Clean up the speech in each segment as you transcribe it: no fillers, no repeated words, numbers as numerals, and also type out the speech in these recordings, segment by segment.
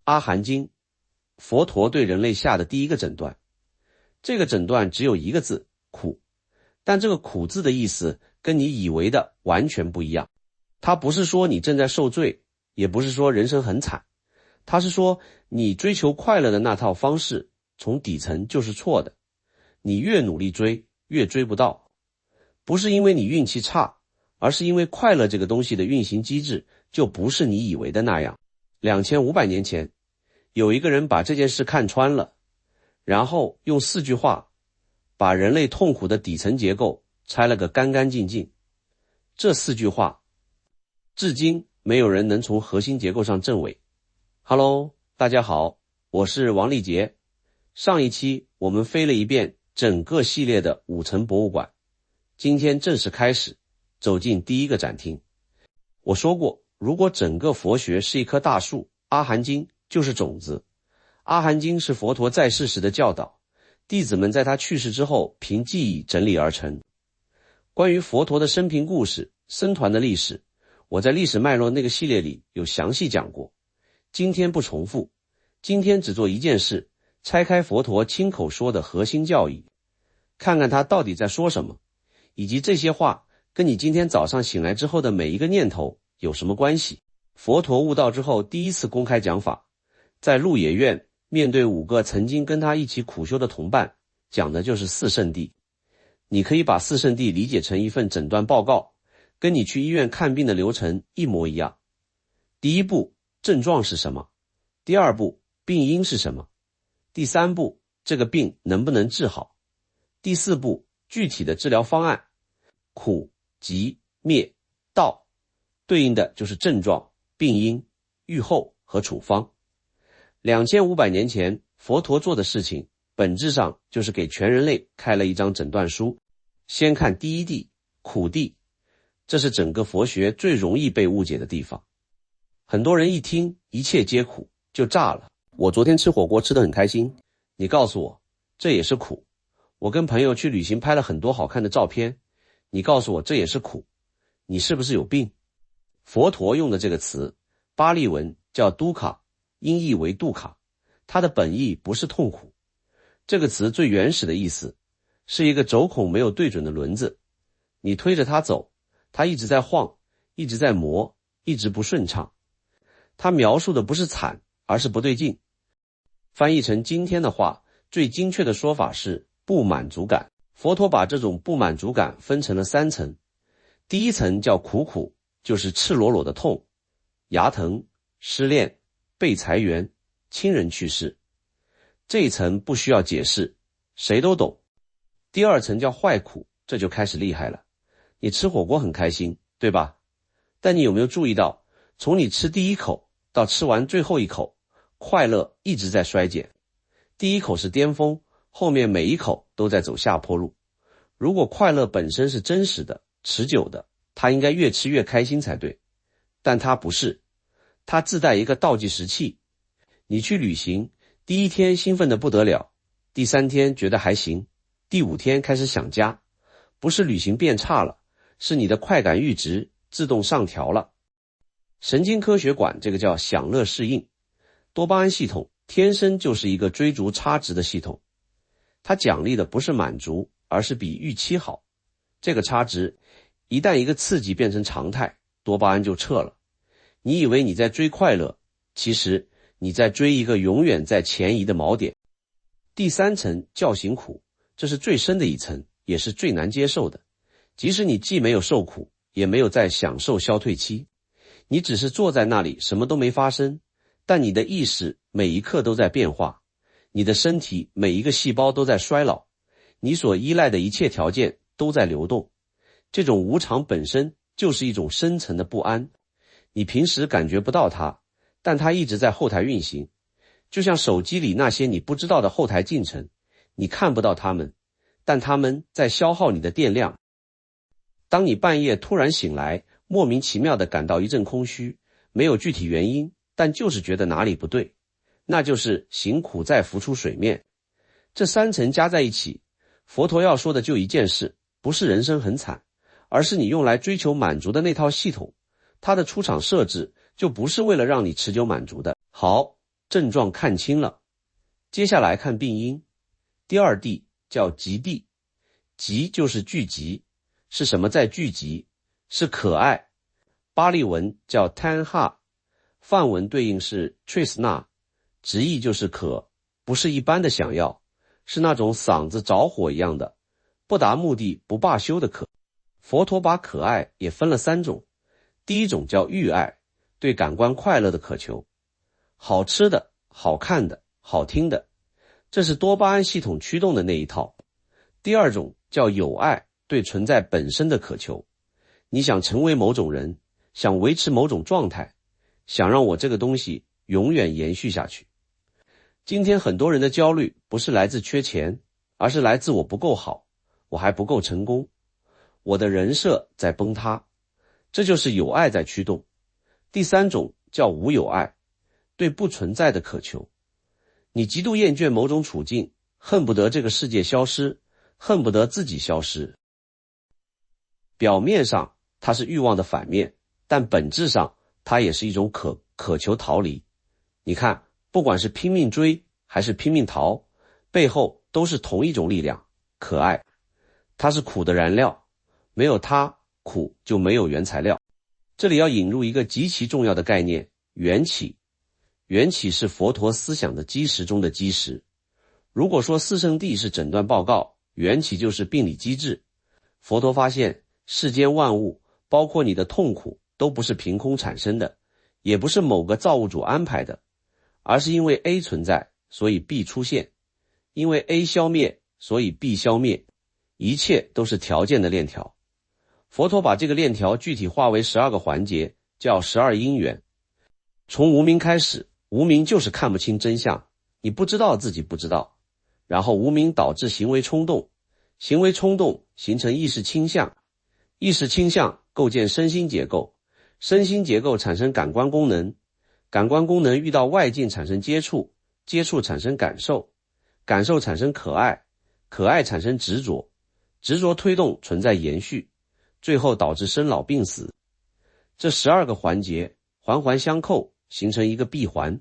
阿含经，佛陀对人类下的第一个诊断。这个诊断只有一个字，苦。但这个苦字的意思跟你以为的完全不一样。它不是说你正在受罪，也不是说人生很惨，它是说你追求快乐的那套方式从底层就是错的，你越努力追越追不到。不是因为你运气差，而是因为快乐这个东西的运行机制就不是你以为的那样。2500年前，有一个人把这件事看穿了，然后用4句话把人类痛苦的底层结构拆了个干干净净。这4句话至今没有人能从核心结构上证伪。Hello， 大家好，我是王立杰。上一期我们飞了一遍整个系列的5层博物馆，今天正式开始走进第一个展厅。我说过，如果整个佛学是一棵大树，阿含经就是种子。阿含经是佛陀在世时的教导，弟子们在他去世之后凭记忆整理而成。关于佛陀的生平故事、僧团的历史，我在历史脉络那个系列里有详细讲过，今天不重复，今天只做一件事，拆开佛陀亲口说的核心教义，看看他到底在说什么，以及这些话跟你今天早上醒来之后的每一个念头有什么关系。佛陀悟道之后第一次公开讲法，在鹿野苑面对5个曾经跟他一起苦修的同伴，讲的就是四圣谛。你可以把四圣谛理解成一份诊断报告，跟你去医院看病的流程一模一样。第一步，症状是什么？第二步，病因是什么？第三步，这个病能不能治好？第四步，具体的治疗方案。苦、集、灭、道，对应的就是症状、病因、预后和处方。2500年前，佛陀做的事情本质上就是给全人类开了一张诊断书。先看第一谛，苦谛，这是整个佛学最容易被误解的地方。很多人一听一切皆苦就炸了。我昨天吃火锅吃得很开心，你告诉我这也是苦。我跟朋友去旅行拍了很多好看的照片，你告诉我这也是苦。你是不是有病？佛陀用的这个词，巴利文叫都卡，音译为杜卡，它的本意不是痛苦。这个词最原始的意思是一个轴孔没有对准的轮子，你推着它走，它一直在晃，一直在磨，一直不顺畅。它描述的不是惨，而是不对劲。翻译成今天的话，最精确的说法是不满足感。佛陀把这种不满足感分成了3层。第一层叫苦苦，就是赤裸裸的痛，牙疼、失恋、被裁员、亲人去世。这一层不需要解释，谁都懂。第二层叫坏苦，这就开始厉害了。你吃火锅很开心，对吧？但你有没有注意到，从你吃第一口到吃完最后一口，快乐一直在衰减。第一口是巅峰，后面每一口都在走下坡路。如果快乐本身是真实的、持久的，它应该越吃越开心才对。但它不是，它自带一个倒计时器。你去旅行，第1天兴奋得不得了，第3天觉得还行，第5天开始想家。不是旅行变差了，是你的快感阈值自动上调了。神经科学管这个叫享乐适应。多巴胺系统天生就是一个追逐差值的系统，它奖励的不是满足，而是比预期好。这个差值一旦一个刺激变成常态，多巴胺就撤了。你以为你在追快乐，其实你在追一个永远在前移的锚点。第3层叫醒苦，这是最深的一层，也是最难接受的。即使你既没有受苦，也没有在享受消退期，你只是坐在那里什么都没发生，但你的意识每一刻都在变化，你的身体每一个细胞都在衰老，你所依赖的一切条件都在流动。这种无常本身就是一种深层的不安，你平时感觉不到它，但它一直在后台运行，就像手机里那些你不知道的后台进程，你看不到它们，但它们在消耗你的电量。当你半夜突然醒来，莫名其妙地感到一阵空虚，没有具体原因，但就是觉得哪里不对，那就是行苦再浮出水面。这3层加在一起，佛陀要说的就一件事，不是人生很惨，而是你用来追求满足的那套系统，它的出厂设置就不是为了让你持久满足的。好，症状看清了。接下来看病因。第二谛叫集谛，集就是聚集，是什么在聚集？是可爱。巴利文叫 tanha， 梵文对应是 trisna， 直译就是渴，不是一般的想要，是那种嗓子着火一样的，不达目的不罢休的渴。佛陀把可爱也分了3种。第一种叫欲爱，对感官快乐的渴求，好吃的、好看的、好听的，这是多巴胺系统驱动的那一套。第二种叫有爱，对存在本身的渴求，你想成为某种人，想维持某种状态，想让我这个东西永远延续下去。今天很多人的焦虑不是来自缺钱，而是来自我不够好，我还不够成功，我的人设在崩塌，这就是有爱在驱动。第三种叫无有爱，对不存在的渴求，你极度厌倦某种处境，恨不得这个世界消失，恨不得自己消失。表面上它是欲望的反面，但本质上它也是一种渴求逃离。你看，不管是拼命追还是拼命逃，背后都是同一种力量，可爱。它是苦的燃料，没有它，苦就没有原材料。这里要引入一个极其重要的概念，缘起。缘起是佛陀思想的基石中的基石。如果说四圣谛是诊断报告，缘起就是病理机制。佛陀发现世间万物，包括你的痛苦，都不是凭空产生的，也不是某个造物主安排的，而是因为 A 存在，所以 B 出现，因为 A 消灭，所以 B 消灭，一切都是条件的链条。佛陀把这个链条具体化为12个环节，叫12因缘。从无明开始，无明就是看不清真相，你不知道自己不知道，然后无明导致行为冲动，行为冲动形成意识倾向，意识倾向构建身心结构，身心结构产生感官功能，感官功能遇到外境产生接触，接触产生感受，感受产生可爱，可爱产生执着，执着推动存在延续，最后导致生老病死。这12个环节环环相扣，形成一个闭环。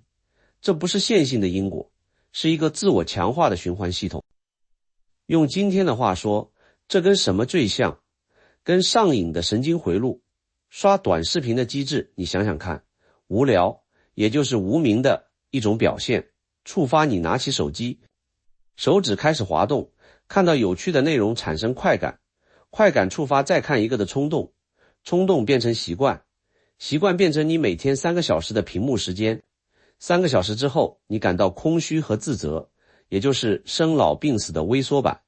这不是线性的因果，是一个自我强化的循环系统。用今天的话说，这跟什么最像？跟上瘾的神经回路，刷短视频的机制，你想想看，无聊也就是无明的一种表现，触发你拿起手机，手指开始滑动，看到有趣的内容产生快感，快感触发再看一个的冲动，冲动变成习惯，习惯变成你每天3个小时的屏幕时间，3个小时之后你感到空虚和自责，也就是生老病死的微缩版，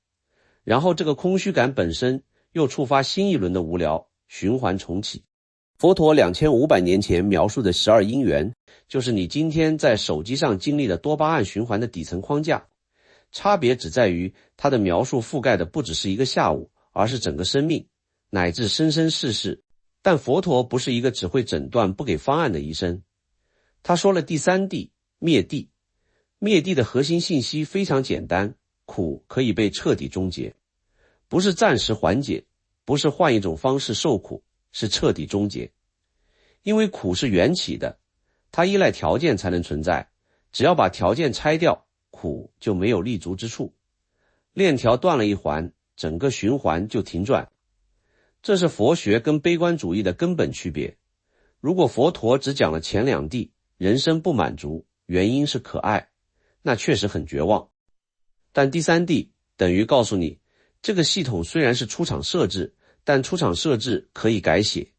然后这个空虚感本身又触发新一轮的无聊，循环重启。佛陀2500年前描述的12因缘，就是你今天在手机上经历的多巴胺循环的底层框架，差别只在于它的描述覆盖的不只是一个下午，而是整个生命乃至生生世世。但佛陀不是一个只会诊断不给方案的医生，他说了第三谛，灭谛。灭谛的核心信息非常简单，苦可以被彻底终结，不是暂时缓解，不是换一种方式受苦，是彻底终结。因为苦是缘起的，它依赖条件才能存在，只要把条件拆掉，苦就没有立足之处。链条断了一环，整个循环就停转。这是佛学跟悲观主义的根本区别。如果佛陀只讲了前2谛，人生不满足，原因是可爱，那确实很绝望。但第三谛等于告诉你，这个系统虽然是出厂设置，但出厂设置可以改写。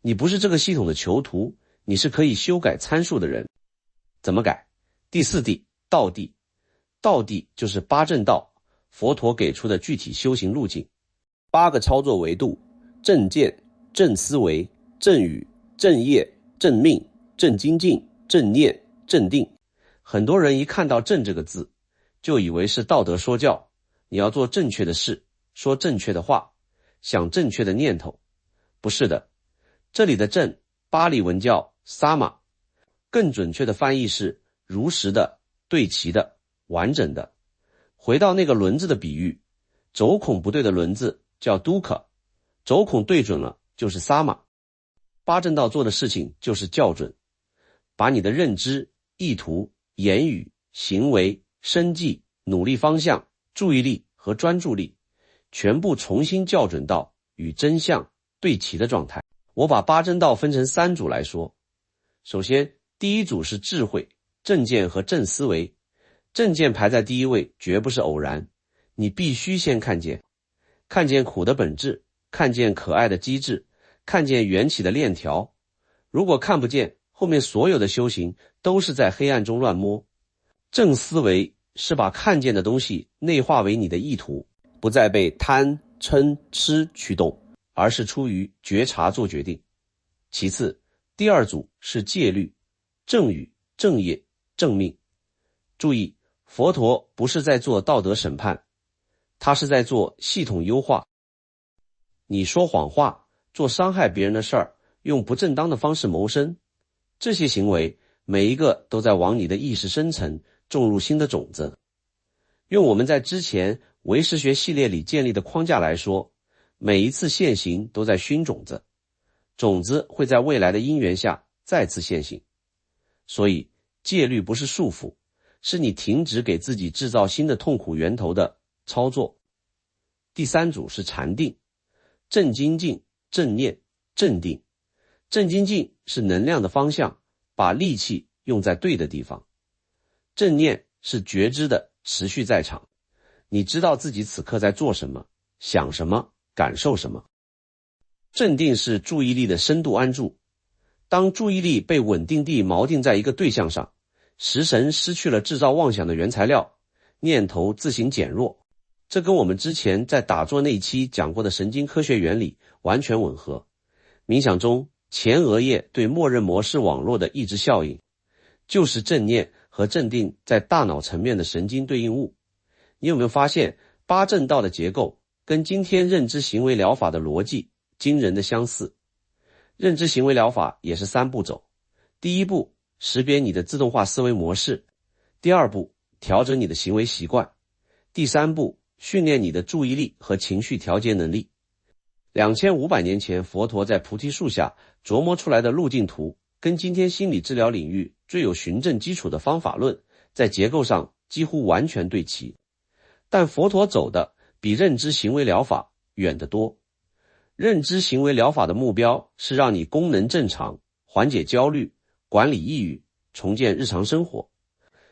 你不是这个系统的囚徒，你是可以修改参数的人。怎么改？第4谛，道谛。道谛就是8正道，佛陀给出的具体修行路径。8个操作维度：正见、正思维、正语、正业、正命、正精进、正念、正定。很多人一看到正这个字，就以为是道德说教，你要做正确的事，说正确的话，想正确的念头。不是的，这里的正，巴利文叫萨玛，更准确的翻译是如实的、对齐的、完整的。回到那个轮子的比喻，轴孔不对的轮子叫 dukkha， 轴孔对准了就是萨玛。8正道做的事情就是校准，把你的认知、意图、言语、行为、生计、努力方向、注意力和专注力，全部重新校准到与真相对齐的状态。我把八正道分成3组来说。首先，第一组是智慧、正见和正思维。正见排在第一位，绝不是偶然。你必须先看见苦的本质，看见可爱的机制，看见缘起的链条。如果看不见，后面所有的修行都是在黑暗中乱摸。正思维是把看见的东西内化为你的意图，不再被贪、嗔、痴驱动，而是出于觉察做决定。其次，第二组是戒律、正语、正业、正命。注意，佛陀不是在做道德审判，他是在做系统优化。你说谎话，做伤害别人的事儿，用不正当的方式谋生，这些行为每一个都在往你的意识深层种入新的种子。用我们在之前唯识学系列里建立的框架来说，每一次现行都在熏种子，种子会在未来的因缘下再次现行。所以戒律不是束缚，是你停止给自己制造新的痛苦源头的操作。第三组是禅定，正精进、正念、正定。正精进是能量的方向，把力气用在对的地方。正念是觉知的持续在场，你知道自己此刻在做什么，想什么，感受什么。正定是注意力的深度安住，当注意力被稳定地锚定在一个对象上，识神失去了制造妄想的原材料，念头自行减弱。这跟我们之前在打坐那一期讲过的神经科学原理完全吻合。冥想中前额叶对默认模式网络的抑制效应，就是正念和正定在大脑层面的神经对应物。你有没有发现八正道的结构跟今天认知行为疗法的逻辑惊人的相似？认知行为疗法也是3步走。第一步，识别你的自动化思维模式；第二步，调整你的行为习惯；第三步，训练你的注意力和情绪调节能力。2500年前佛陀在菩提树下琢磨出来的路径图，跟今天心理治疗领域最有循证基础的方法论，在结构上几乎完全对齐。但佛陀走的比认知行为疗法远得多。认知行为疗法的目标是让你功能正常，缓解焦虑，管理抑郁，重建日常生活。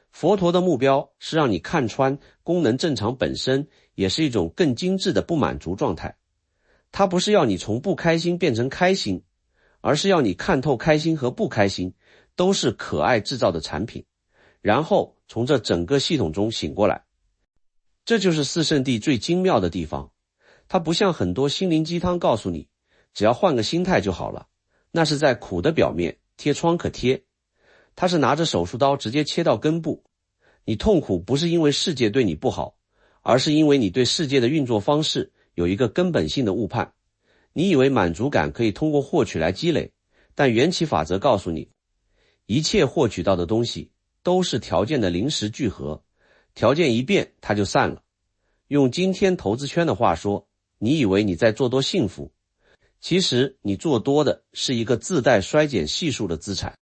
佛陀的目标是让你看穿功能正常本身也是一种更精致的不满足状态。他不是要你从不开心变成开心，而是要你看透开心和不开心都是可爱制造的产品，然后从这整个系统中醒过来。这就是四圣谛最精妙的地方。它不像很多心灵鸡汤告诉你只要换个心态就好了，那是在苦的表面贴创可贴。它是拿着手术刀直接切到根部。你痛苦不是因为世界对你不好，而是因为你对世界的运作方式有一个根本性的误判。你以为满足感可以通过获取来积累，但缘起法则告诉你，一切获取到的东西都是条件的临时聚合，条件一变它就散了。用今天投资圈的话说，你以为你在做多幸福，其实你做多的是一个自带衰减系数的资产。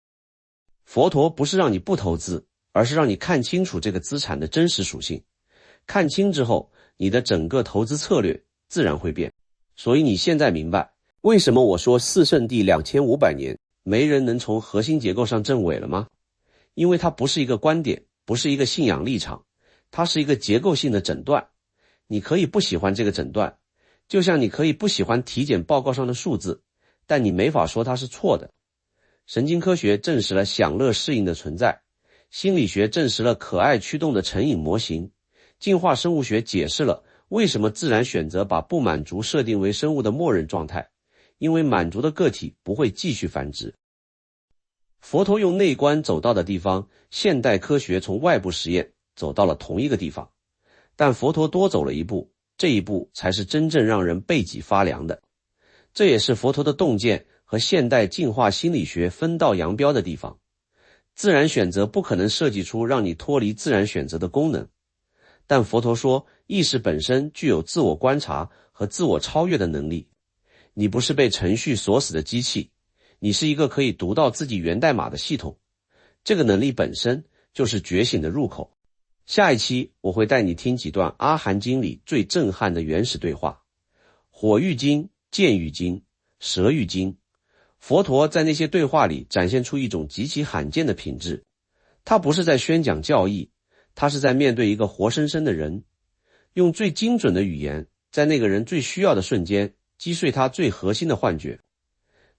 佛陀不是让你不投资，而是让你看清楚这个资产的真实属性。看清之后，你的整个投资策略自然会变。所以你现在明白为什么我说四圣谛2500年没人能从核心结构上证伪了吗？因为它不是一个观点，不是一个信仰立场，它是一个结构性的诊断。你可以不喜欢这个诊断，就像你可以不喜欢体检报告上的数字，但你没法说它是错的。神经科学证实了享乐适应的存在，心理学证实了可爱驱动的成瘾模型，进化生物学解释了为什么自然选择把不满足设定为生物的默认状态，因为满足的个体不会继续繁殖。佛陀用内观走到的地方，现代科学从外部实验走到了同一个地方，但佛陀多走了一步，这一步才是真正让人背脊发凉的。这也是佛陀的洞见和现代进化心理学分道扬镳的地方。自然选择不可能设计出让你脱离自然选择的功能，但佛陀说意识本身具有自我观察和自我超越的能力。你不是被程序锁死的机器，你是一个可以读到自己源代码的系统。这个能力本身就是觉醒的入口。下一期我会带你听几段阿含经里最震撼的原始对话，火喻经、剑喻经、蛇喻经。佛陀在那些对话里展现出一种极其罕见的品质，他不是在宣讲教义，他是在面对一个活生生的人，用最精准的语言，在那个人最需要的瞬间击碎他最核心的幻觉。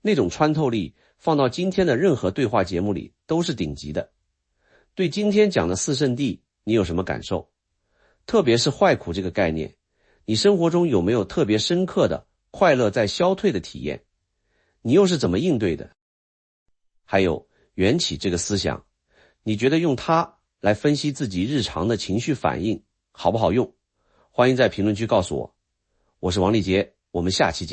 那种穿透力放到今天的任何对话节目里都是顶级的。对今天讲的四圣谛你有什么感受？特别是坏苦这个概念，你生活中有没有特别深刻的快乐在消退的体验？你又是怎么应对的？还有缘起这个思想，你觉得用它来分析自己日常的情绪反应好不好用？欢迎在评论区告诉我。我是王立杰，我们下期见。